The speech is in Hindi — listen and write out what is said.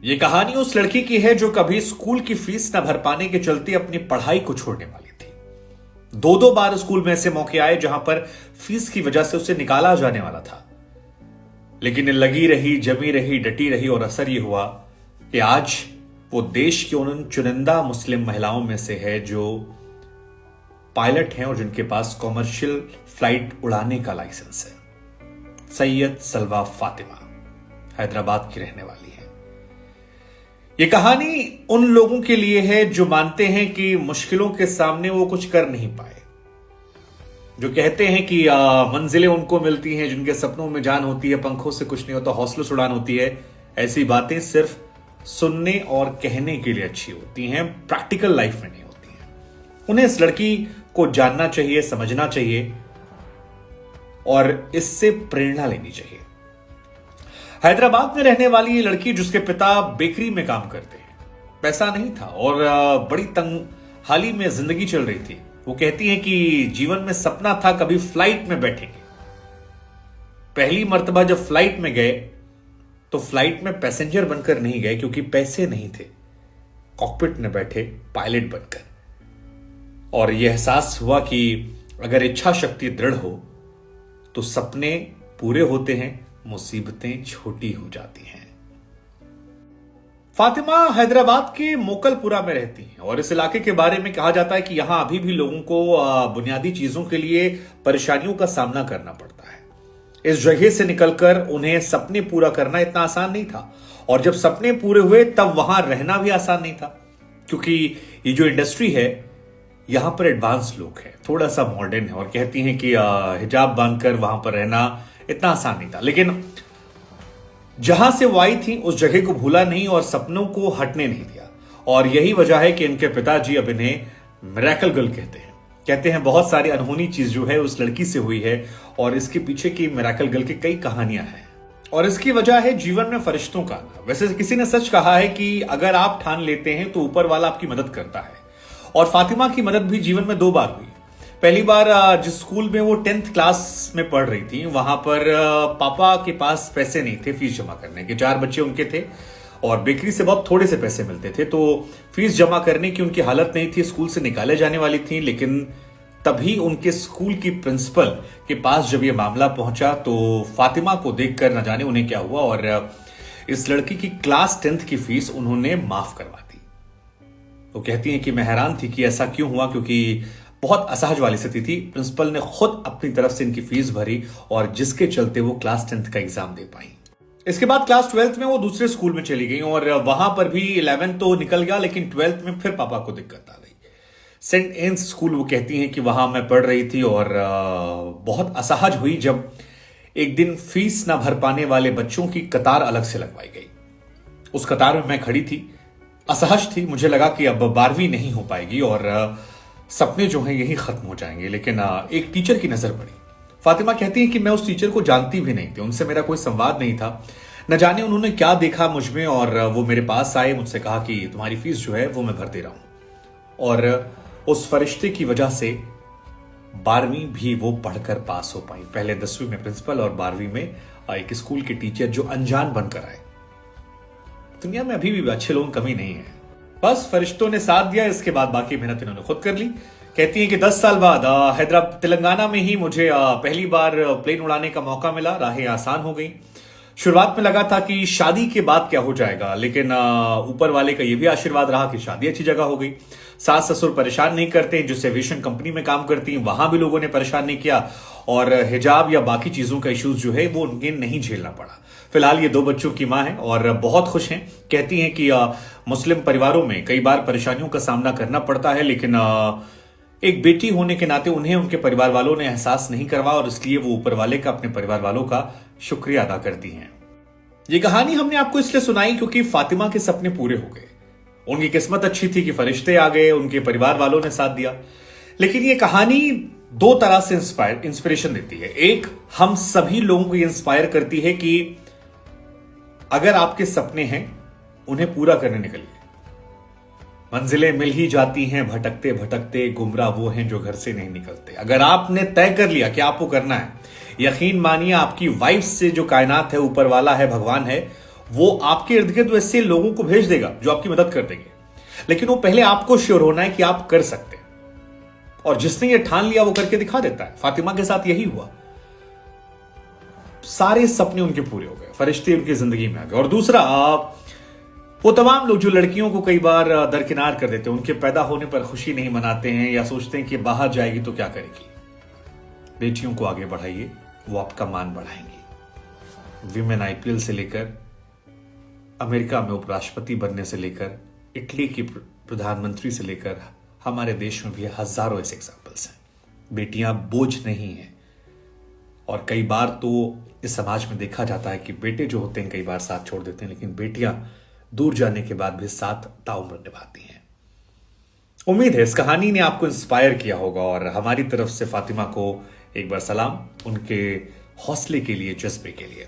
ये कहानी उस लड़की की है जो कभी स्कूल की फीस न भर पाने के चलते अपनी पढ़ाई को छोड़ने वाली थी। दो दो बार स्कूल में ऐसे मौके आए जहां पर फीस की वजह से उसे निकाला जाने वाला था, लेकिन लगी रही, जमी रही, डटी रही और असर ये हुआ कि आज वो देश की उन चुनिंदा मुस्लिम महिलाओं में से है जो पायलट हैं और जिनके पास कॉमर्शियल फ्लाइट उड़ाने का लाइसेंस है। सैयद सलवा फातिमा हैदराबाद की रहने वाली है। यह कहानी उन लोगों के लिए है जो मानते हैं कि मुश्किलों के सामने वो कुछ कर नहीं पाए, जो कहते हैं कि मंजिलें उनको मिलती हैं जिनके सपनों में जान होती है, पंखों से कुछ नहीं होता, हौसलों से उड़ान होती है। ऐसी बातें सिर्फ सुनने और कहने के लिए अच्छी होती हैं, प्रैक्टिकल लाइफ में नहीं होती हैं। उन्हें इस लड़की को जानना चाहिए, समझना चाहिए और इससे प्रेरणा लेनी चाहिए। हैदराबाद में रहने वाली ये लड़की, जिसके पिता बेकरी में काम करते हैं, पैसा नहीं था और बड़ी तंगहाली में जिंदगी चल रही थी। वो कहती है कि जीवन में सपना था कभी फ्लाइट में बैठेंगे। पहली मर्तबा जब फ्लाइट में गए तो फ्लाइट में पैसेंजर बनकर नहीं गए क्योंकि पैसे नहीं थे, कॉकपिट में बैठे पायलट बनकर। और यह एहसास हुआ कि अगर इच्छा शक्ति दृढ़ हो तो सपने पूरे होते हैं, मुसीबतें छोटी हो जाती हैं। फातिमा हैदराबाद के मोकलपुरा में रहती हैं और इस इलाके के बारे में कहा जाता है कि यहां अभी भी लोगों को बुनियादी चीजों के लिए परेशानियों का सामना करना पड़ता है। इस जगह से निकलकर उन्हें सपने पूरा करना इतना आसान नहीं था, और जब सपने पूरे हुए तब वहां रहना भी आसान नहीं था, क्योंकि ये जो इंडस्ट्री है यहां पर एडवांस लोग हैं, थोड़ा सा मॉडर्न है, और कहती हैं कि हिजाब बांधकर वहां पर रहना इतना आसान नहीं था। लेकिन जहां से वो आई थी उस जगह को भूला नहीं और सपनों को हटने नहीं दिया, और यही वजह है कि इनके पिताजी अब इन्हें मिरेकल गर्ल कहते हैं। बहुत सारी अनहोनी चीज जो है उस लड़की से हुई है और इसके पीछे की मिरेकल गर्ल की कई कहानियां हैं, और इसकी वजह है जीवन में फरिश्तों का आना। वैसे किसी ने सच कहा है कि अगर आप ठान लेते हैं तो ऊपर वाला आपकी मदद करता है, और फातिमा की मदद भी जीवन में 2 बार हुई। पहली बार जिस स्कूल में वो 10th क्लास में पढ़ रही थी, वहां पर पापा के पास पैसे नहीं थे फीस जमा करने के, 4 बच्चे उनके थे और बेकरी से बहुत थोड़े से पैसे मिलते थे, तो फीस जमा करने की उनकी हालत नहीं थी, स्कूल से निकाले जाने वाली थी। लेकिन तभी उनके स्कूल की प्रिंसिपल के पास जब यह मामला पहुंचा तो फातिमा को देखकर न जाने उन्हें क्या हुआ, और इस लड़की की क्लास 10th की फीस उन्होंने माफ करवा दी। वो कहती हैं कि मैं हैरान थी कि ऐसा क्यों हुआ, क्योंकि बहुत असहज वाली स्थिति थी। प्रिंसिपल ने खुद अपनी तरफ से इनकी फीस भरी और जिसके चलते वो क्लास 10th का एग्जाम दे पाई। इसके बाद क्लास 12th में वो दूसरे स्कूल में चली गई और वहां पर भी 11th तो निकल गया, लेकिन 12th में फिर पापा को दिक्कत आ गई। सेंट एन्स स्कूल वो कहती हैं कि वहां मैं पढ़ रही थी और बहुत असहज हुई जब एक दिन फीस ना भर पाने वाले बच्चों की कतार अलग से लगवाई गई। उस कतार में मैं खड़ी थी, असहज थी, मुझे लगा कि अब 12वीं नहीं हो पाएगी और सपने जो हैं यही खत्म हो जाएंगे। लेकिन एक टीचर की नजर पड़ी। फातिमा कहती है कि मैं उस टीचर को जानती भी नहीं थी, उनसे मेरा कोई संवाद नहीं था। न जाने उन्होंने क्या देखा मुझ में, और वो मेरे पास आए, मुझसे कहा कि तुम्हारी फीस जो है वो मैं भर दे रहा हूं। और उस फरिश्ते की वजह से 12वीं भी वो पढ़कर पास हो पाई। पहले 10वीं में प्रिंसिपल और 12वीं में एक स्कूल के टीचर जो अनजान बनकर आए। दुनिया में अभी भी अच्छे लोग कमी नहीं है, बस फरिश्तों ने साथ दिया। इसके बाद बाकी मेहनत इन्होंने खुद कर ली। कहती हैं कि 10 साल बाद हैदराबाद तेलंगाना में ही मुझे पहली बार प्लेन उड़ाने का मौका मिला। राहें आसान हो गई। शुरुआत में लगा था कि शादी के बाद क्या हो जाएगा, लेकिन ऊपर वाले का यह भी आशीर्वाद रहा कि शादी अच्छी जगह हो गई। सास ससुर परेशान नहीं करते, जिस एविएशन कंपनी में काम करती हैं वहां भी लोगों ने परेशान नहीं किया, और हिजाब या बाकी चीजों का इश्यूज जो है वो उन्हें नहीं झेलना पड़ा। फिलहाल ये 2 बच्चों की मां है और बहुत खुश हैं। कहती हैं कि मुस्लिम परिवारों में कई बार परेशानियों का सामना करना पड़ता है, लेकिन एक बेटी होने के नाते उन्हें उनके परिवार वालों ने एहसास नहीं करवाया, और इसलिए वो ऊपर वाले का, अपने परिवार वालों का शुक्रिया अदा करती हैं। ये कहानी हमने आपको इसलिए सुनाई क्योंकि फातिमा के सपने पूरे हो गए। उनकी किस्मत अच्छी थी कि फरिश्ते आ गए, उनके परिवार वालों ने साथ दिया। लेकिन ये कहानी 2 तरह से इंस्पिरेशन देती है। एक, हम सभी लोगों को इंस्पायर करती है कि अगर आपके सपने हैं उन्हें पूरा करने निकलिए। मंजिलें मिल ही जाती हैं भटकते भटकते, गुमराह वो हैं जो घर से नहीं निकलते। अगर आपने तय कर लिया कि आपको करना है, यकीन मानिए आपकी वाइफ से जो कायनात है, ऊपर वाला है, भगवान है, वो आपके इर्द गिर्द वैसे लोगों को भेज देगा जो आपकी मदद कर देंगे, लेकिन वो पहले आपको श्योर होना है कि आप कर सकते हैं। और जिसने ये ठान लिया वो करके दिखा देता है। फातिमा के साथ यही हुआ, सारे सपने उनके पूरे हो गए, फरिश्ते उनकी जिंदगी में आ गए। और दूसरा, वो तमाम लोग जो लड़कियों को कई बार दरकिनार कर देते हैं, उनके पैदा होने पर खुशी नहीं मनाते हैं या सोचते हैं कि बाहर जाएगी तो क्या करेगी। बेटियों को आगे बढ़ाइए, वो आपका मान बढ़ाएंगी। विमेन आईपीएल से लेकर अमेरिका में उपराष्ट्रपति बनने से लेकर इटली की प्रधानमंत्री से लेकर हमारे देश में भी हजारों ऐसे एग्जाम्पल्स हैं। बेटियां बोझ नहीं हैं। और कई बार तो इस समाज में देखा जाता है कि बेटे जो होते हैं कई बार साथ छोड़ देते हैं, लेकिन बेटियां दूर जाने के बाद भी साथ ताउम्र निभाती हैं। उम्मीद है इस कहानी ने आपको इंस्पायर किया होगा और हमारी तरफ से फातिमा को एक बार सलाम, उनके हौसले के लिए, जज्बे के लिए।